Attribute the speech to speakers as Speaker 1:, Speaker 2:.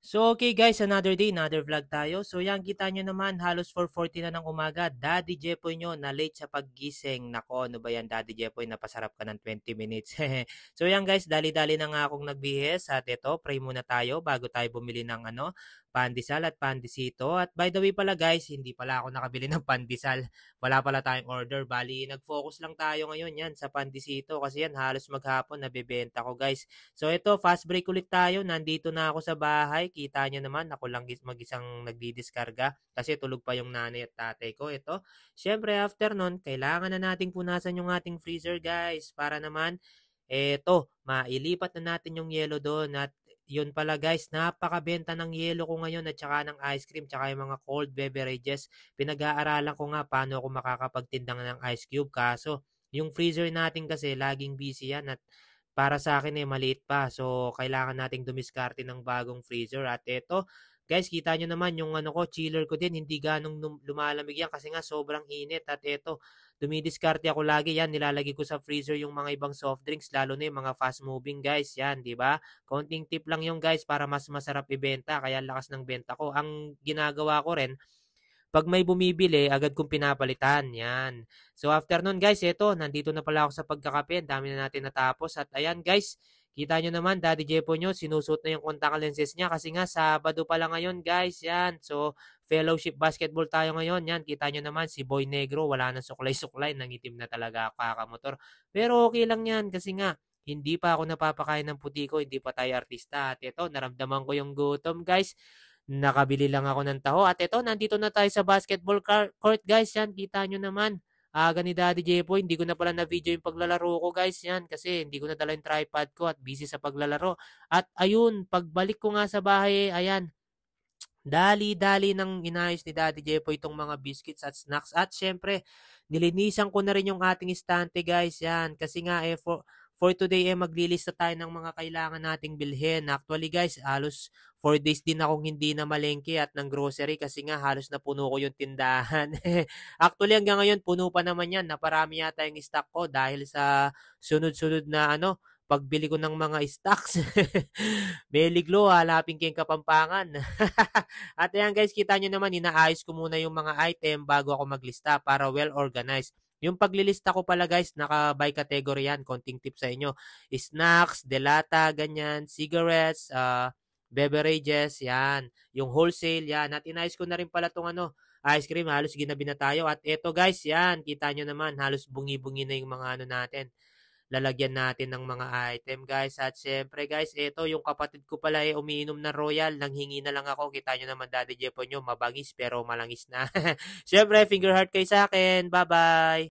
Speaker 1: So okay guys, another day, another vlog tayo. So yan, kita nyo naman, halos 4:40 na ng umaga. Daddy Jepoy nyo na late sa paggising. Nako, ano ba yan Daddy Jepoy, napasarap ka ng 20 minutes. So yan guys, dali-dali na nga akong nagbihis. At ito, pray muna tayo bago tayo bumili ng pandesal at pandesito. At by the way pala guys, hindi pala ako nakabili ng pandesal. Wala pala tayong order. Bali, nag-focus lang tayo ngayon yan sa pandesito kasi yan halos maghapon nabebenta ko guys. So ito, fast break ulit tayo. Nandito na ako sa bahay. Kita nyo naman, ako lang mag-isang nagdidiskarga kasi tulog pa yung nanay at tatay ko. Ito, syempre after nun, kailangan na nating punasan yung ating freezer guys para naman, mailipat na natin yung yelo doon. At yun pala guys, napakabenta ng yelo ko ngayon at saka ng ice cream tsaka yung mga cold beverages. Pinag-aaralan ko nga paano ako makakapagtinda ng ice cube kaso yung freezer natin kasi laging busy yan at para sa akin maliit pa. So, kailangan nating dumiskarte ng bagong freezer. At eto, guys, kita nyo naman yung chiller ko din, hindi ganong lumalamig yan kasi nga sobrang init. At eto, dumidiskarte ako lagi yan, nilalagay ko sa freezer yung mga ibang soft drinks, lalo na yung mga fast moving guys, yan, di ba? Konting tip lang yung guys para mas masarap ibenta, kaya lakas ng benta ko. Ang ginagawa ko rin, pag may bumibili, agad kong pinapalitan. Yan. So, after nun guys, eto, nandito na pala ako sa pagkakape. Ang dami na natin natapos. At ayan guys, kita nyo naman, Daddy Jepo nyo, sinusuot na yung contact lenses niya kasi nga, Sabado pala ngayon guys. Yan. So, fellowship basketball tayo ngayon. Yan, kita nyo naman, si Boy Negro, wala na suklay-suklay. Nangitim na talaga kakamotor. Pero okay lang yan kasi nga, hindi pa ako napapakain ng puti ko, hindi pa tayo artista. At ito, naramdaman ko yung gutom guys. Nakabili lang ako ng taho. At ito, nandito na tayo sa basketball court guys. Yan, kita nyo naman. Aga ni Daddy Jepo, hindi ko na pala na-video yung paglalaro ko guys. Yan, kasi hindi ko na dala yung tripod ko at busy sa paglalaro. At ayun, pagbalik ko nga sa bahay, ayan, dali-dali nang inayos ni Daddy Jepo itong mga biscuits at snacks. At syempre, nilinisan ko na rin yung ating istante guys. Yan, kasi nga for today maglilista tayo ng mga kailangan nating bilhin. Actually guys, halos 4 days din akong hindi na malengke at ng grocery kasi nga halos napuno ko yung tindahan. Actually hanggang ngayon puno pa naman yan. Naparami yata yung stock ko dahil sa sunod-sunod na pagbili ko ng mga stocks. Meliglo, halapin kayong Kapampangan. At ayan guys, kita nyo naman, inaayos ko muna yung mga item bago ako maglista para well organized. Yung paglilista ko pala guys, naka-by category yan. Konting tip sa inyo. Snacks, delata, ganyan, cigarettes, beverages, yan. Yung wholesale, yan. At inayos ko na rin pala itong ice cream. Halos ginabi na tayo. At eto guys, yan. Kita nyo naman, halos bungi-bungi na yung mga natin. Lalagyan natin ng mga item guys. At syempre guys, eto yung kapatid ko pala umiinom na Royal. Nanghingi na lang ako. Kita nyo naman Daddy Jepo nyo, mabangis pero malangis na. Syempre, finger heart kayo sa akin. Bye-bye!